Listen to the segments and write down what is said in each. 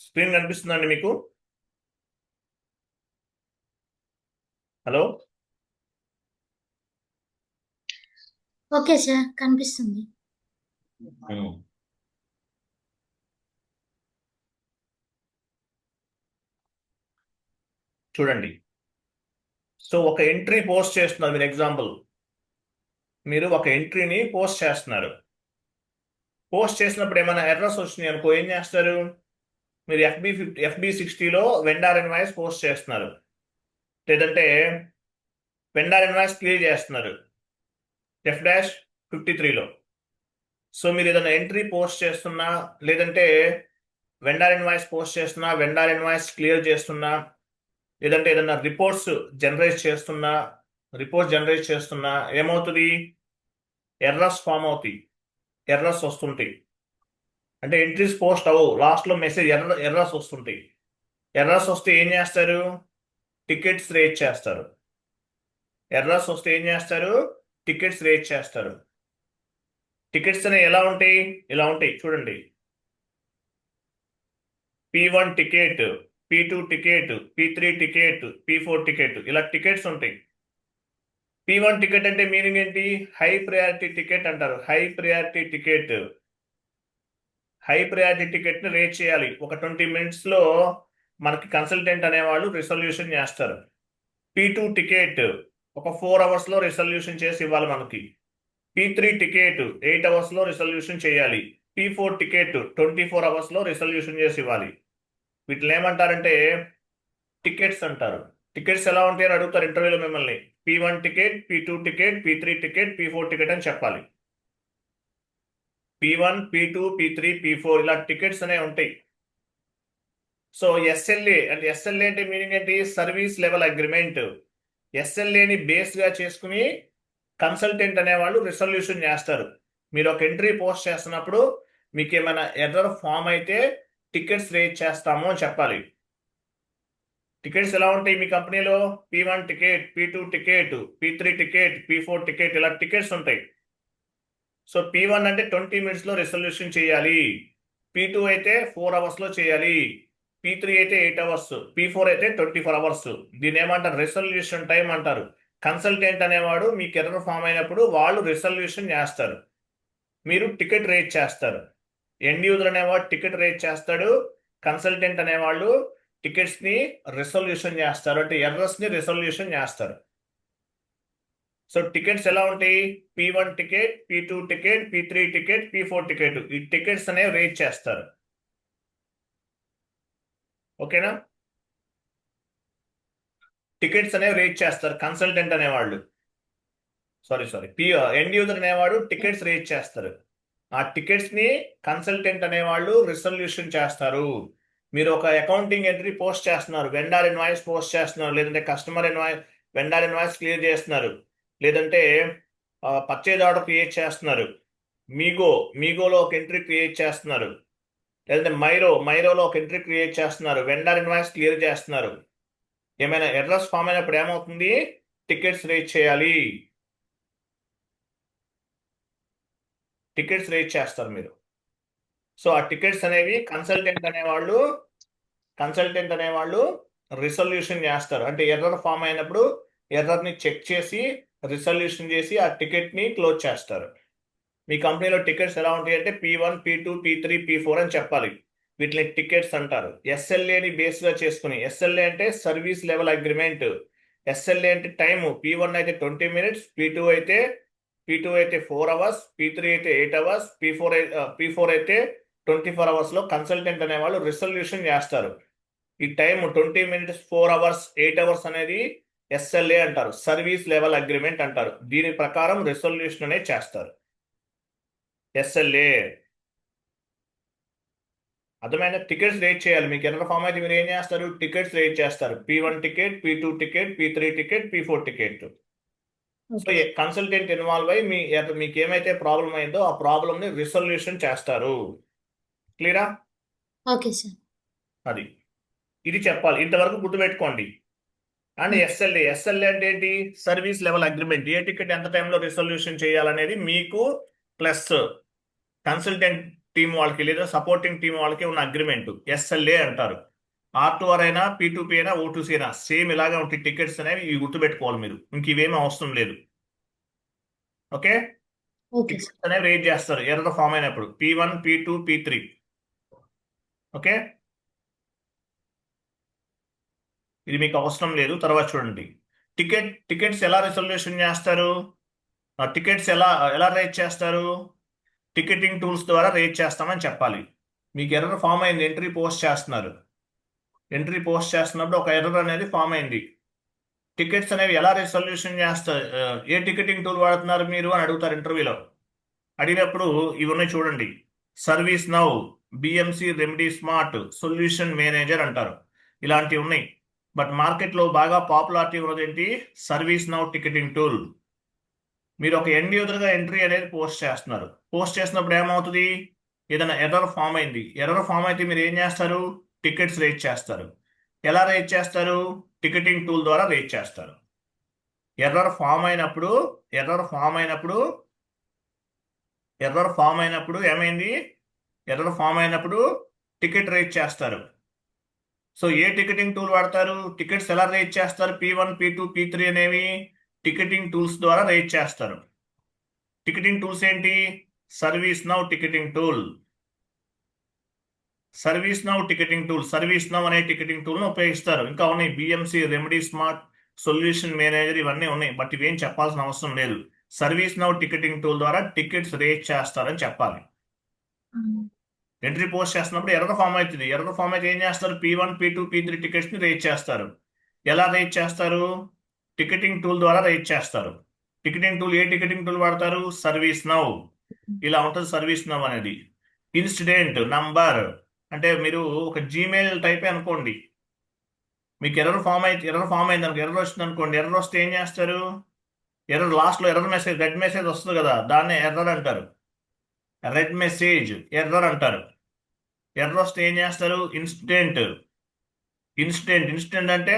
Screen కనిపిస్తుందండి మీకు? Hello, okay sir, కనిపిస్తుంది. చూడండి. సో ఒక ఎంట్రీ పోస్ట్ చేస్తున్నారు. మీరు ఒక ఎంట్రీని పోస్ట్ చేస్తున్నారు. పోస్ట్ చేసినప్పుడు ఏమైనా ఎర్రర్స్ వచ్చినాయి అనుకో, ఏం చేస్తారు? మీరు FB60లో వెండార్ ఇన్వాయిస్ పోస్ట్ చేస్తున్నారు, లేదంటే వెండార్ ఇన్వాయిస్ క్లియర్ చేస్తున్నారు F-53లో. సో మీరు ఏదైనా ఎంట్రీ పోస్ట్ చేస్తున్నా, లేదంటే వెండార్ ఇన్వాయిస్ పోస్ట్ చేస్తున్నా, వెండార్ ఇన్వాయిస్ క్లియర్ చేస్తున్నా, లేదంటే ఏదైనా రిపోర్ట్స్ జనరేట్ చేస్తున్నా ఏమవుతుంది? ఎర్రర్స్ ఫామ్ అవుతాయి, ఎర్రర్స్ వస్తుంటాయి. అంటే ఎంట్రీస్ పోస్ట్ అవ్వవు, లాస్ట్లో మెసేజ్ ఎర్రర్స్ వస్తుంటాయి. ఎర్రర్స్ వస్తే ఏం చేస్తారు? టికెట్స్ రేట్ చేస్తారు. టికెట్స్ అనేవి ఎలా ఉంటాయి? ఇలా ఉంటాయి చూడండి. P1 ticket, P2 ticket, P3 ticket, P4 ticket, ఇలా టికెట్స్ ఉంటాయి. P1 టికెట్ అంటే మీనింగ్ ఏంటి? హై ప్రయారిటీ టికెట్ అంటారు. హై ప్రయారిటీ టికెట్ని రేట్ చేయాలి. ఒక 20 మినిట్స్లో మనకి కన్సల్టెంట్ అనేవాళ్ళు రిజల్యూషన్ చేస్తారు. P2 టికెట్ ఒక 4 అవర్స్లో రిజల్యూషన్ చేసి ఇవ్వాలి మనకి. P3 టికెట్ 8 అవర్స్లో రిజల్యూషన్ చేయాలి. P4 టికెట్ 24 అవర్స్లో రిజల్యూషన్ చేసి ఇవ్వాలి. వీటిని ఏమంటారంటే టికెట్స్ అంటారు. టికెట్స్ ఎలా ఉంటాయని అడుగుతారు ఇంటర్వ్యూలో మిమ్మల్ని. P1 ticket, P2 ticket, P3 ticket, P4 ticket అని చెప్పాలి. P1, P2, P3, P4 ఇలా టికెట్స్ అనేవి ఉంటాయి. సో ఎస్ఎల్ఏ అంటే మీనింగ్ ఏంటి? Service level agreement. ఎస్ఎల్ఏని బేస్గా చేసుకుని కన్సల్టెంట్ అనేవాళ్ళు రిజల్యూషన్ చేస్తారు. మీరు ఒక ఎంట్రీ పోస్ట్ చేస్తున్నప్పుడు మీకు ఏమైనా ఎర్రర్ ఫామ్ అయితే టికెట్స్ రేట్ చేస్తాము అని చెప్పాలి. టికెట్స్ ఎలా ఉంటాయి మీ కంపెనీలో? P1 ticket, P2 ticket, P3 ticket, P4 ticket, ఇలా టికెట్స్ ఉంటాయి. సో P1 అంటే 20 మినిట్స్లో రిజల్యూషన్ చేయాలి. P2 అయితే 4 అవర్స్లో చేయాలి. P3 అయితే 8 అవర్స్, P4 అయితే 24 అవర్స్. దీని ఏమంటారు? రిజల్యూషన్ టైం అంటారు. కన్సల్టెంట్ అనేవాడు మీకు ఎర్రర్ ఫామ్ అయినప్పుడు వాళ్ళు రిజల్యూషన్ చేస్తారు, మీరు టికెట్ రేట్ చేస్తారు. ఎండ్ యూజర్ అనేవాడు టికెట్ రేట్ చేస్తాడు, కన్సల్టెంట్ అనేవాళ్ళు టికెట్స్ని రిజల్యూషన్ చేస్తారు, అంటే ఎర్రర్స్ని రిజల్యూషన్ చేస్తారు. సో టికెట్స్ ఎలా ఉంటాయి? P1 ticket, P2 ticket, P3 ticket, P4 ticket, ఈ టికెట్స్ అనేవి రేట్ చేస్తారు. ఓకేనా? టికెట్స్ అనేవి రేట్ చేస్తారు కన్సల్టెంట్ అనేవాళ్ళు. సారీ ఎండ్ యూజర్ అనేవాడు టికెట్స్ రేట్ చేస్తారు. ఆ టికెట్స్ని కన్సల్టెంట్ అనేవాళ్ళు రిజల్యూషన్ చేస్తారు. మీరు ఒక అకౌంటింగ్ ఎంట్రీ పోస్ట్ చేస్తున్నారు, వెండార్ ఇన్వాయిస్ పోస్ట్ చేస్తున్నారు, లేదంటే వెండార్ ఇన్వాయిస్ క్లియర్ చేస్తున్నారు, లేదంటే పర్చేజ్ ఆర్డర్ క్రియేట్ చేస్తున్నారు, మీగోలో ఒక ఎంట్రీ క్రియేట్ చేస్తున్నారు, లేదంటే మైరోలో ఒక ఎంట్రీ క్రియేట్ చేస్తున్నారు, వెండార్ ఇన్వాయిస్ క్లియర్ చేస్తున్నారు. ఏమైనా ఎర్రర్స్ ఫామ్ అయినప్పుడు ఏమవుతుంది? టికెట్స్ రేట్ చేయాలి. టికెట్స్ రేట్ చేస్తారు మీరు. సో ఆ టికెట్స్ అనేవి కన్సల్టెంట్ అనేవాళ్ళు రిజల్యూషన్ చేస్తారు. అంటే ఎర్రర్ ఫామ్ అయినప్పుడు ఎర్రర్ని చెక్ చేసి రిజల్యూషన్ చేసి ఆ టికెట్ని క్లోజ్ చేస్తారు. మీ కంపెనీలో టికెట్స్ ఎలా ఉంటాయి అంటే P1, P2, P3, P4 అని చెప్పాలి. వీటిని టికెట్స్ అంటారు. ఎస్ఎల్ఏని బేస్గా చేసుకుని, ఎస్ఎల్ఏ అంటే సర్వీస్ లెవెల్ అగ్రిమెంట్. ఎస్ఎల్ఏ అంటే టైము. P1 అయితే 20 మినిట్స్, P2 అయితే 4 అవర్స్, P3 అయితే 8 అవర్స్, P4 అయితే 24 అవర్స్లో కన్సల్టెంట్ అనేవాళ్ళు రిజల్యూషన్ చేస్తారు. ఈ టైం 20 మినిట్స్, 4 అవర్స్, 8 అవర్స్ అనేది ఎస్ఎల్ఏ అంటారు, సర్వీస్ లెవెల్ అగ్రిమెంట్ అంటారు. దీని ప్రకారం రిజల్యూషన్ అనేది చేస్తారు. ఎస్ఎల్ఏ అర్థమైన? టికెట్స్ రేట్ చేయాలి. మీకు ఎర్రర్ ఫామ్ అయితే మీరు ఏం చేస్తారు? టికెట్స్ రేట్ చేస్తారు. P1 ticket, P2 ticket, P3 ticket, P4 ticket. So consultant involve అయ్యి మీకు ఏమైతే ప్రాబ్లం అయిందో ఆ ప్రాబ్లమ్ని రిజల్యూషన్ చేస్తారు. క్లియరా? Okay sir. ఇది చెప్పాలి, ఇంతవరకు గుర్తుపెట్టుకోండి. అండ్ ఎస్ఎల్ఏ అంటే ఏంటి? Service level agreement. ఏ టికెట్ ఎంత టైంలో రిజల్యూషన్ చేయాలనేది మీకు ప్లస్ కన్సల్టెంట్ టీం వాళ్ళకి లేదా సపోర్టింగ్ టీం వాళ్ళకి ఉన్న అగ్రిమెంట్ ఎస్ఎల్ఏ అంటారు. R2R అయినా P2P అయినా O2C అయినా సేమ్ ఇలాగే ఉంటాయి టికెట్స్ అనేవి. ఇవి గుర్తుపెట్టుకోవాలి మీరు, ఇంక ఇవేమీ అవసరం లేదు. Okay, okay sir. టికెట్స్ అనేవి రేట్ చేస్తారు ఎర్రర్ ఫామ్ అయినప్పుడు P1 P2 P3. ఓకే, ఇది మీకు అవసరం లేదు. తర్వాత చూడండి, టికెట్స్ ఎలా రిజల్యూషన్ చేస్తారు, టికెట్స్ ఎలా ఎలా రేట్ చేస్తారు, టికెటింగ్ టూల్స్ ద్వారా రేట్ చేస్తామని చెప్పాలి. మీకు ఎర్రర్ ఫామ్ అయింది, ఎంట్రీ పోస్ట్ చేస్తున్నారు, ఎంట్రీ పోస్ట్ చేస్తున్నప్పుడు ఒక ఎర్రర్ అనేది ఫామ్ అయింది. టికెట్స్ అనేవి ఎలా రిజల్యూషన్ చేస్తారు, ఏ టికెటింగ్ టూల్ వాడుతున్నారు మీరు అని అడుగుతారు ఇంటర్వ్యూలో. అడిగినప్పుడు ఇవి ఉన్నాయి చూడండి, service now, BMC remedy smart, solution manager అంటారు. ఇలాంటివి ఉన్నాయి. బట్ మార్కెట్లో బాగా పాపులారిటీ ఉన్నది ఏంటి, సర్వీస్ నౌ టికెటింగ్ టూల్. మీరు ఒక ఎండ్ యూజర్గా ఎంట్రీ అనేది పోస్ట్ చేస్తున్నారు. పోస్ట్ చేసినప్పుడు ఏమవుతుంది, ఏదైనా ఎర్రర్ ఫామ్ అయింది. ఎర్రర్ ఫామ్ అయితే మీరు ఏం చేస్తారు, టికెట్స్ రేట్ చేస్తారు. ఎలా రేట్ చేస్తారు, టికెటింగ్ టూల్ ద్వారా రేట్ చేస్తారు. ఎర్రర్ ఫామ్ అయినప్పుడు ఎర్రర్ ఫామ్ అయినప్పుడు ఎర్రర్ ఫామ్ అయినప్పుడు ఏమైంది, ఎర్రర్ ఫామ్ అయినప్పుడు టికెట్ రేట్ చేస్తారు. సో ఏ టికెటింగ్ టూల్ వాడతారు, టికెట్స్ ఎలా రేట్ చేస్తారు, P1 P2 P3 అనేవి టికెటింగ్ టూల్స్ ద్వారా రేట్ చేస్తారు. టికెటింగ్ టూల్స్ ఏంటి, service now ticketing tool, service now ticketing tool, service now అనే టికెటింగ్ టూల్ను ఉపయోగిస్తారు. ఇంకా ఉన్నాయి BMC remedy smart, solution manager, ఇవన్నీ ఉన్నాయి. బట్ ఇవేం చెప్పాల్సిన అవసరం లేదు. సర్వీస్ నౌ టికెటింగ్ టూల్ ద్వారా టికెట్స్ రేట్ చేస్తారని చెప్పాలి. ఎంట్రీ పోస్ట్ చేస్తున్నప్పుడు ఎర్రర్ ఫామ్ అవుతుంది. ఎర్రర్ ఫామ్ అయితే ఏం చేస్తారు, P1 P2 P3 టికెట్స్ ని రేట్ చేస్తారు. ఎలా రేట్ చేస్తారు, టికెటింగ్ టూల్ ద్వారా రేట్ చేస్తారు. టికెటింగ్ టూల్, ఏ టికెటింగ్ టూల్ వాడతారు, సర్వీస్ నౌ. ఇలా ఉంటుంది సర్వీస్ నౌ అనేది. ఇన్సిడెంట్ నంబర్ అంటే మీరు ఒక జీమెయిల్ టైప్ అనుకోండి. మీకు ఎర్రర్ ఫామ్ అయింది అనుకో, ఎర్రర్ వచ్చింది అనుకోండి. ఎర్రర్ వస్తే ఏం చేస్తారు, ఎర్రర్ లాస్ట్ లో ఎర్రర్ మెసేజ్, రెడ్ మెసేజ్ వస్తుంది కదా, దాన్ని ఎర్రర్ అంటారు. రెడ్ మెసేజ్ ఎర్రర్ అంటారు. ఎర్రర్ వస్తే ఏం చేస్తారు, ఇన్సిడెంట్ అంటే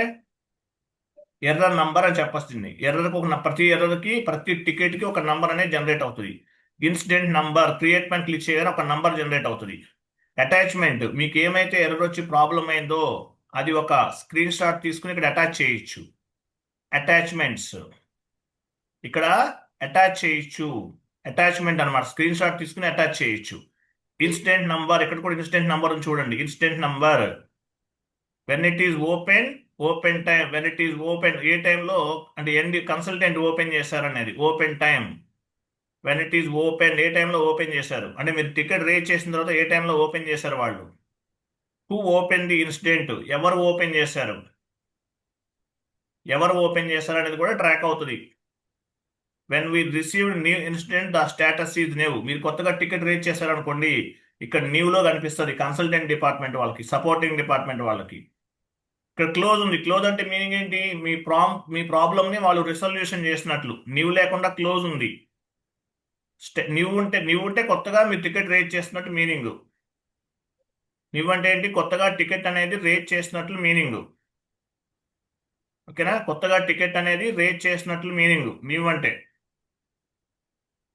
ఎర్రర్ నంబర్ అని చెప్పొస్తుంది. ఎర్రర్కి ఒక ప్రతి ఎర్రర్కి ప్రతి టికెట్కి ఒక నంబర్ అనేది జనరేట్ అవుతుంది. ఇన్సిడెంట్ నంబర్ క్రియేట్ పైన క్లిక్ చేయగానే ఒక నంబర్ జనరేట్ అవుతుంది. అటాచ్మెంట్, మీకు ఏమైతే ఎర్రర్ వచ్చి ప్రాబ్లం అయిందో అది ఒక స్క్రీన్ షాట్ తీసుకుని ఇక్కడ అటాచ్ చేయొచ్చు. అటాచ్మెంట్స్ ఇక్కడ అటాచ్ చేయొచ్చు, అటాచ్మెంట్ అనమాట. స్క్రీన్ షాట్ తీసుకుని అటాచ్ చేయొచ్చు. ఇన్సిడెంట్ నంబర్, ఇక్కడ కూడా ఇన్సిడెంట్ నంబర్ చూడండి. Incident number when it is open time, when it is open, ఏ టైంలో అంటే ఎండ్ కన్సల్టెంట్ ఓపెన్ చేశారనేది open time. When it is open, ఏ టైంలో ఓపెన్ చేశారు అంటే మీరు టికెట్ రేట్ చేసిన తర్వాత ఏ టైంలో ఓపెన్ చేశారు వాళ్ళు. హూ ఓపెన్ ది ఇన్సిడెంట్, ఎవరు ఓపెన్ చేశారు, అనేది కూడా ట్రాక్ అవుతుంది. When we received new incident the status is new. మీరు కొత్తగా టికెట్ రేట్ చేశారనుకోండి, ఇక్కడ న్యూలో కనిపిస్తుంది కన్సల్టెంట్ డిపార్ట్మెంట్ వాళ్ళకి, సపోర్టింగ్ డిపార్ట్మెంట్ వాళ్ళకి. ఇక్కడ క్లోజ్ ఉంది. క్లోజ్ అంటే మీనింగ్ ఏంటి, మీ ప్రాబ్లమ్ని వాళ్ళు రిజల్యూషన్ చేసినట్లు. న్యూ లేకుండా క్లోజ్ ఉంది. న్యూ ఉంటే కొత్తగా మీరు టికెట్ రేట్ చేసినట్టు మీనింగ్. న్యూ అంటే ఏంటి, కొత్తగా టికెట్ అనేది రేట్ చేసినట్లు మీనింగ్. ఓకేనా, కొత్తగా టికెట్ అనేది రేట్ చేసినట్లు మీనింగ్ న్యూ అంటే.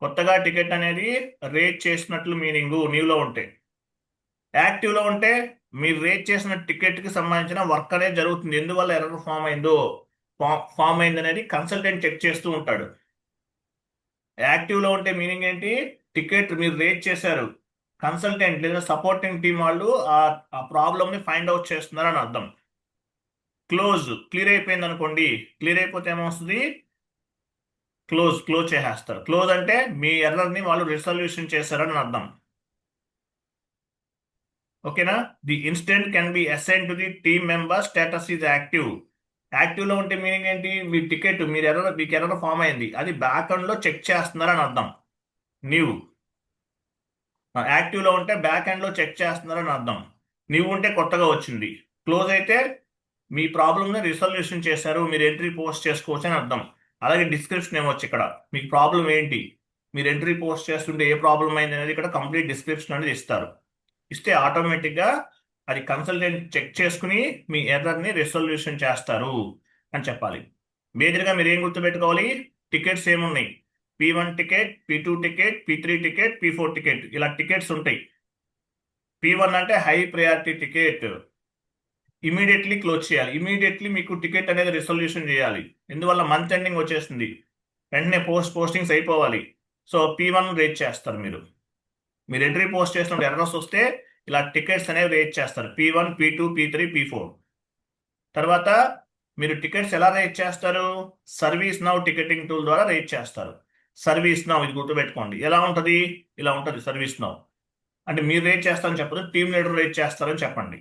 కొత్తగా టికెట్ అనేది రేట్ చేసినట్లు మీనింగ్ న్యూలో ఉంటే. యాక్టివ్లో ఉంటే మీరు రేట్ చేసిన టికెట్కి సంబంధించిన వర్క్ అనేది జరుగుతుంది. ఎందువల్ల ఎర్రర్ ఫామ్ అయింది అనేది కన్సల్టెంట్ చెక్ చేస్తూ ఉంటాడు. యాక్టివ్లో ఉంటే మీనింగ్ ఏంటి, టికెట్ మీరు రేట్ చేశారు, కన్సల్టెంట్ లేదా సపోర్టింగ్ టీం వాళ్ళు ఆ ప్రాబ్లమ్ని ఫైండ్ అవుట్ చేస్తున్నారని అర్థం. క్లియర్ అయిపోయింది అనుకోండి, క్లియర్ అయిపోతే ఏమొస్తుంది, క్లోజ్ చేసేస్తారు. క్లోజ్ అంటే మీ ఎర్రర్ని వాళ్ళు రిజల్యూషన్ చేశారని అర్థం. ఓకేనా, the incident can be assign to the team member, status is active. యాక్టివ్లో ఉంటే మీనింగ్ ఏంటి, మీ టికెట్ మీకు ఎర్రర్ ఫామ్ అయింది, అది బ్యాక్ ఎండ్లో చెక్ చేస్తున్నారని అర్థం. న్యూ యాక్టివ్లో ఉంటే బ్యాక్ ఎండ్లో చెక్ చేస్తున్నారని అర్థం. న్యూ ఉంటే కొత్తగా వచ్చింది. క్లోజ్ అయితే మీ ప్రాబ్లమ్ని రిజల్యూషన్ చేశారు, మీరు ఎంట్రీ పోస్ట్ చేసుకోవచ్చు అని అర్థం. అలాగే డిస్క్రిప్షన్ ఏమొచ్చు, ఇక్కడ మీకు ప్రాబ్లం ఏంటి, మీరు ఎంట్రీ పోస్ట్ చేస్తుంటే ఏ ప్రాబ్లం అయింది అనేది ఇక్కడ కంప్లీట్ డిస్క్రిప్షన్ అనేది ఇస్తారు. ఇస్తే ఆటోమేటిక్గా అది కన్సల్టెంట్ చెక్ చేసుకుని మీ ఎర్రర్ని రిజల్యూషన్ చేస్తారు అని చెప్పాలి. మేజర్గా మీరు ఏం గుర్తుపెట్టుకోవాలి, టికెట్స్ ఏమున్నాయి, P1 ticket, P2 ticket, P3 ticket, P4 ticket, ఇలా టికెట్స్ ఉంటాయి. P1 అంటే high priority ticket, immediately close చేయాలి. ఇమీడియట్లీ మీకు టికెట్ అనేది రిజల్యూషన్ చేయాలి. ఎందువల్ల మంత్ ఎండింగ్ వచ్చేసింది, వెంటనే పోస్టింగ్స్ అయిపోవాలి. సో P1 రేట్ చేస్తారు. మీరు ఎంట్రీ పోస్ట్ చేసినప్పుడు ఎర్రర్స్ వస్తే ఇలా టికెట్స్ అనేవి రేట్ చేస్తారు. P1, P2, P3, P4. తర్వాత మీరు టికెట్స్ ఎలా రేట్ చేస్తారు? సర్వీస్ నౌ టికెటింగ్ టూల్ ద్వారా రేట్ చేస్తారు. సర్వీస్ నౌ, ఇది గుర్తుపెట్టుకోండి. ఎలా ఉంటుంది? ఇలా ఉంటుంది సర్వీస్ నౌ. అంటే మీరు రేట్ చేస్తారని చెప్పదు, టీమ్ లీడర్ రేట్ చేస్తారని చెప్పండి.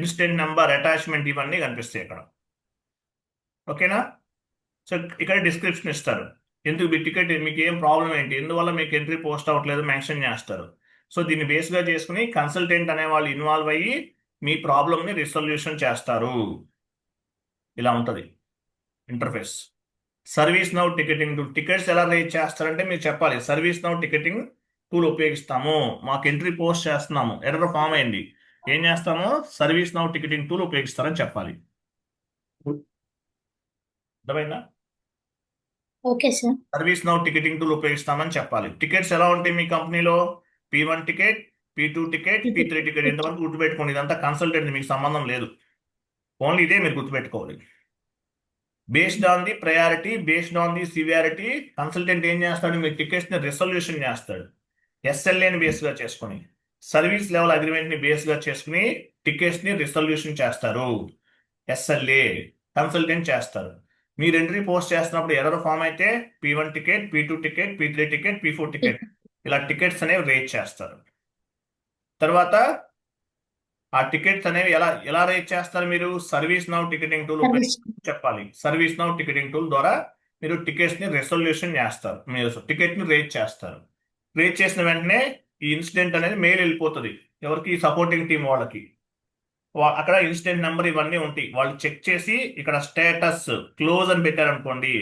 ఇన్స్టెంట్ నెంబర్, అటాచ్మెంట్ ఇవన్నీ కనిపిస్తాయి ఇక్కడ. ఓకేనా? సో ఇక్కడ డిస్క్రిప్షన్ ఇస్తారు. ఎందుకు మీ టికెట్, మీకు ఏం ప్రాబ్లం ఏంటి, ఎందువల్ల మీకు ఎంట్రీ పోస్ట్ అవ్వట్లేదు మెన్షన్ చేస్తారు. సో దీన్ని బేస్గా చేసుకుని కన్సల్టెంట్ అనే వాళ్ళు ఇన్వాల్వ్ అయ్యి మీ ప్రాబ్లమ్ని రిసొల్యూషన్ చేస్తారు. ఇలా ఉంటుంది interface. Service now ticketing tool. Tickets ఎలా రేట్ చేస్తారంటే మీరు చెప్పాలి, సర్వీస్ నౌ టికెటింగ్ టూల్ ఉపయోగిస్తాము, మాకు ఎంట్రీ పోస్ట్ చేస్తున్నాము, ఎర్రర్ ఫామ్ అయింది, ఏం చేస్తాము? సర్వీస్ నౌ టికెటింగ్ టూల్ ఉపయోగిస్తారని చెప్పాలి. అర్థమైందా? Okay sir. Service now ticketing tool ఉపయోగిస్తామని చెప్పాలి. టికెట్స్ ఎలా ఉంటాయి మీ కంపెనీలో? P1 ticket, P2 ticket, P3 ticket. ఇంతవరకు గుర్తుపెట్టుకోండి, ఇదంతా కన్సల్టెంట్, మీకు సంబంధం లేదు. ఓన్లీ ఇదే మీరు గుర్తుపెట్టుకోవాలి. Based on the priority, based on the severity, consultant ఏం చేస్తాడు? మీ టికెట్స్ ని రిసొల్యూషన్ చేస్తాడు. ఎస్ఎల్ఏని బేస్గా చేసుకుని, సర్వీస్ లెవెల్ అగ్రిమెంట్ ని బేస్గా చేసుకుని టికెట్స్ ని రిసొల్యూషన్ చేస్తారు. ఎస్ఎల్ఏ కన్సల్టెంట్ చేస్తారు. మీరు ఎంట్రీ పోస్ట్ చేస్తున్నప్పుడు ఎర్రర్ ఫామ్ అయితే P1 ticket, P2 ticket, P3 ticket, P4 ticket, ఇలా టికెట్స్ అనేవి రేట్ చేస్తారు. తర్వాత ఆ టికెట్స్ అనేవి ఎలా ఎలా రేట్ చేస్తారు? మీరు service now ticketing tool service చెప్పాలి. సర్వీస్ నౌ టికెటింగ్ టూల్ ద్వారా మీరు టికెట్స్ ని రెసొల్యూషన్ చేస్తారు, మీరు టికెట్ ని రేట్ చేస్తారు. రేట్ చేసిన వెంటనే ఈ ఇన్సిడెంట్ అనేది మెయిల్ వెళ్ళిపోతుంది ఎవరికి? సపోర్టింగ్ టీం వాళ్ళకి. అక్కడ ఇన్సిడెంట్ నెంబర్ ఇవన్నీ ఉంటాయి, వాళ్ళు చెక్ చేసి ఇక్కడ స్టేటస్ క్లోజ్ అని పెట్టారనుకోండి,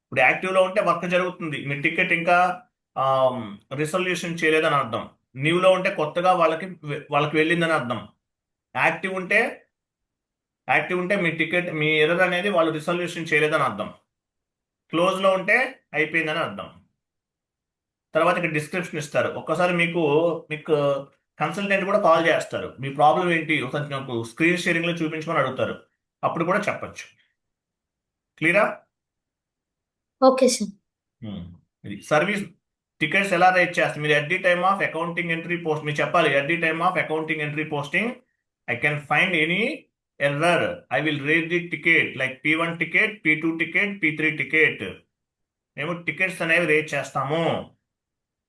ఇప్పుడు యాక్టివ్ లో ఉంటే వర్క్ జరుగుతుంది, మీ టికెట్ ఇంకా రిసొల్యూషన్ చేయలేదని అర్థం. న్యూ లో ఉంటే కొత్తగా వాళ్ళకి వెళ్ళిందని అర్థం. యాక్టివ్ ఉంటే మీ టికెట్, మీ ఎర్రర్ అనేది వాళ్ళు రిసొల్యూషన్ చేయలేదని అర్థం. క్లోజ్ లో ఉంటే అయిపోయిందని అర్థం. తర్వాత ఇక్కడ డిస్క్రిప్షన్ ఇస్తారు. ఒక్కసారి మీకు కన్సల్టెంట్ కూడా కాల్ చేస్తారు, మీ ప్రాబ్లం ఏంటి ఒకసారి నాకు స్క్రీన్ షేరింగ్ లో చూపించమని అడుగుతారు, అప్పుడు కూడా చెప్పచ్చు. క్లియరా? Okay sir. ఇది సర్వీస్. టికెట్స్ ఎలా రేట్ చేస్తారు? మీరు at the time of accounting entry post, మీరు చెప్పాలి, at the time of accounting entry posting I can find any error, I will rate the ticket like P1 ticket, P2 ticket, P3 ticket. మేము tickets అనేవి rate చేస్తాము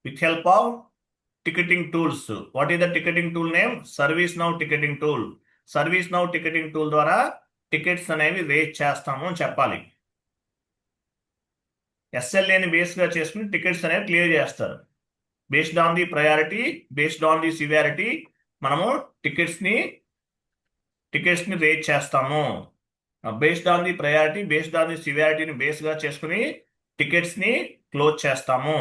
with help of ticketing tools. What is the ticketing tool name? Service now ticketing tool. Service now ticketing tool ద్వారా tickets అనేవి rate చేస్తాము అని చెప్పాలి. ఎస్ఎల్ఏని బేస్గా చేసుకుని టికెట్స్ అనేవి క్లియర్ చేస్తారు. Based on the priority, based on the severity మనము టికెట్స్ని రేట్ చేస్తాము. Based on the priority, based on the సివియారిటీని బేస్గా చేసుకుని టికెట్స్ని క్లోజ్ చేస్తాము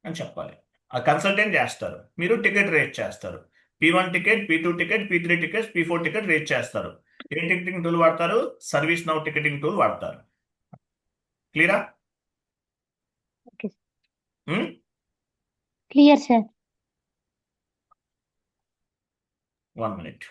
అని చెప్పాలి. ఆ కన్సల్టెంట్ చేస్తారు, మీరు టికెట్ రేట్ చేస్తారు. P1 ticket, P2 ticket, P3 ticket, P4 ticket rate చేస్తారు. ఏ టికెటింగ్ టూల్ వాడతారు? సర్వీస్ నౌ టికెటింగ్ టూల్ వాడతారు. క్లియరా? Okay Hmm? Clear sir. 1 minute.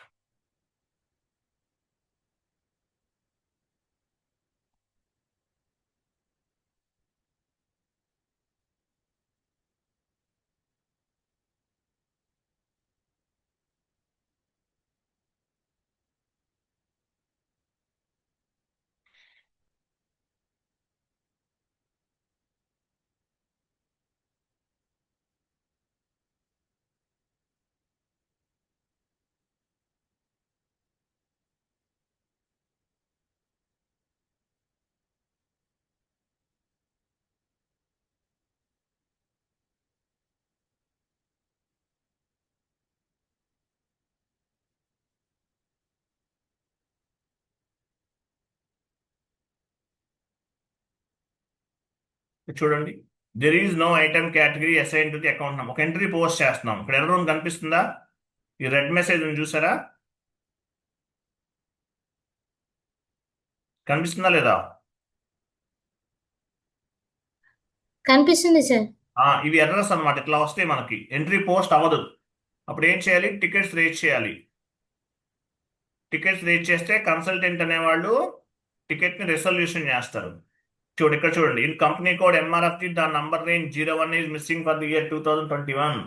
చూడండి, there is no item category assign to the account number. ఒక entry post చేస్తున్నాం, ఇక్కడ error కనిపిస్తుందా? ఈ రెడ్ మెసేజ్ ఉంది చూసారా? కనిపిస్తుందా లేదా? కనిపిస్తుంది సార్. ఇవి ఎర్రర్స్ అన్నమాట, ఇట్లా వస్తాయి, మనకి ఎంట్రీ పోస్ట్ అవ్వదు. అప్పుడు ఏం చేయాలి? టికెట్స్ రేట్ చేయాలి. టికెట్స్ రేట్ చేస్తే కన్సల్టెంట్ అనేవాళ్ళు టికెట్ని రెసల్యూషన్ చేస్తారు. ఇక్కడ చూడండి, in company code MRF the number range 01 is missing for the year 2021.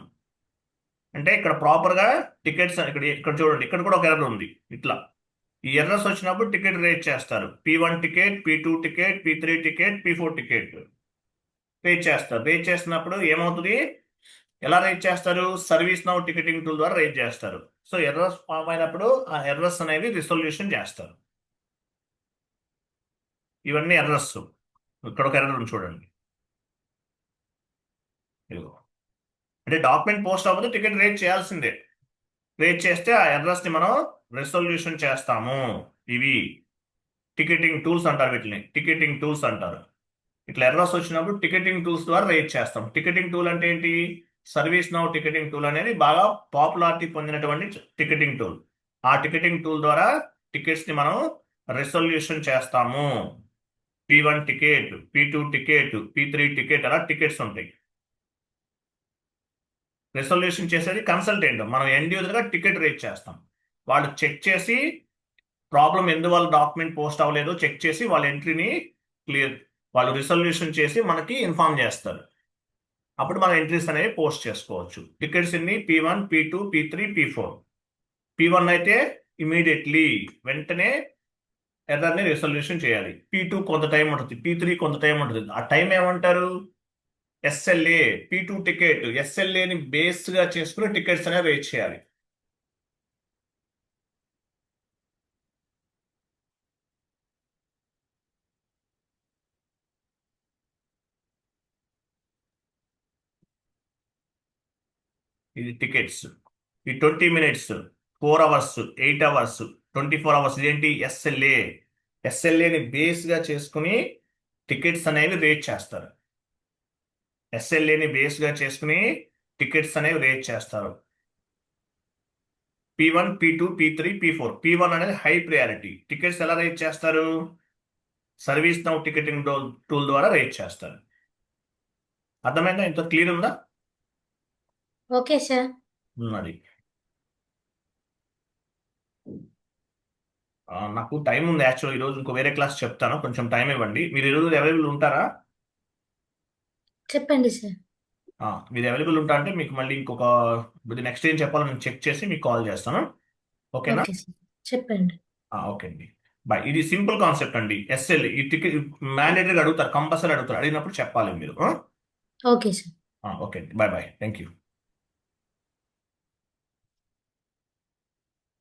అంటే ఇక్కడ ప్రాపర్గా టికెట్స్ ఇక్కడ చూడండి, ఇక్కడ కూడా ఒక ఎర్రర్ ఉంది. ఇట్లా ఈ ఎర్రర్స్ వచ్చినప్పుడు టికెట్ రేట్ చేస్తారు. P1 ticket, P2 ticket, P3 ticket, P4 ticket rate చేస్తారు. రేట్ చేసినప్పుడు ఏమవుతుంది? ఎలా రేట్ చేస్తారు? సర్వీస్ నౌ టికెటింగ్ టూల్ ద్వారా రేట్ చేస్తారు. సో ఎర్రర్స్ ఫామ్ అయినప్పుడు ఆ ఎర్రర్స్ అనేవి రిసొల్యూషన్ చేస్తారు. ఇవన్నీ ఎర్రర్స్. ఇక్కడ ఒక ఎర్రర్ ఉంది చూడండి. ఇదిగో, అంటే డాక్యుమెంట్ పోస్ట్ అవ్వదు, టికెట్ రేట్ చేయాల్సిందే. రేట్ చేస్తే ఆ ఎర్రర్స్ ని మనం రెసొల్యూషన్ చేస్తాము. ఇవి టికెటింగ్ టూల్స్ అంటారు, వీటిని టికెటింగ్ టూల్స్ అంటారు. ఇట్లా ఎర్రర్స్ వచ్చినప్పుడు టికెటింగ్ టూల్స్ ద్వారా రేట్ చేస్తాం. టికెటింగ్ టూల్ అంటే ఏంటి? సర్వీస్ నౌ టికెటింగ్ టూల్ అనేది బాగా పాపులారిటీ పొందినటువంటి టికెటింగ్ టూల్. ఆ టికెటింగ్ టూల్ ద్వారా టికెట్స్ ని మనం రెసొల్యూషన్ చేస్తాము. P1 ticket, P2 ticket, P3 ticket, అలా టికెట్స్ ఉంటాయి. రెసొల్యూషన్ చేసేది కన్సల్టెంట్. మనం ఎండ్ యూజర్గా టికెట్ రేట్ చేస్తాం. వాళ్ళు చెక్ చేసి ప్రాబ్లం ఎందువల్ల డాక్యుమెంట్ పోస్ట్ అవ్వలేదో చెక్ చేసి వాళ్ళ ఎంట్రీని క్లియర్, వాళ్ళు రిసొల్యూషన్ చేసి మనకి ఇన్ఫార్మ్ చేస్తారు. అప్పుడు మన ఎంట్రీస్ అనేవి పోస్ట్ చేసుకోవచ్చు. టికెట్స్ ఎన్ని? P1, P2, P3, P4. P1 అయితే ఇమీడియట్లీ వెంటనే ఎర్రర్ని రిసొల్యూషన్ చేయాలి. P2 కొంత టైం ఉంటుంది, P3 కొంత టైం ఉంటుంది. ఆ టైం ఏమంటారు? SLA. P2 టికెట్ SLAని బేస్గా చేసుకుని టికెట్స్ అనేవి రేట్ చేయాలి. ఇది టికెట్స్. ఈ 20 మినిట్స్, 4 అవర్స్, 8 అవర్స్, 24 అవర్స్, ఇదేంటి? SLA. SLAని బేస్గా చేసుకుని టికెట్స్ అనేవి రేట్ చేస్తారు. SLAని బేస్గా చేసుకుని టికెట్స్ అనేవి రేట్ చేస్తారు. P1, P2, P3, P4. P1 అనేది హై ప్రయారిటీ. టికెట్స్ ఎలా రేట్ చేస్తారు? సర్వీస్ నౌ టికెటింగ్ టూల్ ద్వారా రేట్ చేస్తారు. అర్థమైందా? ఇంత క్లియర్ ఉందా? Okay sir. అది నాకు టైం ఉంది యాక్చువల్. ఈరోజు ఇంకో వేరే క్లాస్ చెప్తాను, కొంచెం టైం ఇవ్వండి. మీరు ఈరోజు అవైలబుల్ ఉంటారా? చెప్పండి సార్. మీరు అవైలబుల్ ఉంటా అంటే మీకు మళ్ళీ ఇంకొక నెక్స్ట్ ఏం చెప్పాలో నేను చెక్ చేసి మీకు కాల్ చేస్తాను. ఓకేనా? ఓకే సార్, చెప్పండి. ఓకే అండి, బాయ్. ఇది సింపుల్ కాన్సెప్ట్ అండి. SL ఈ టికెట్ మ్యాండేటరీగా అడుగుతారు, కంపల్సరీ అడుగుతారు. అడిగినప్పుడు చెప్పాలి మీరు. Okay sir. ఓకే అండి, బాయ్ బాయ్, థ్యాంక్ యూ.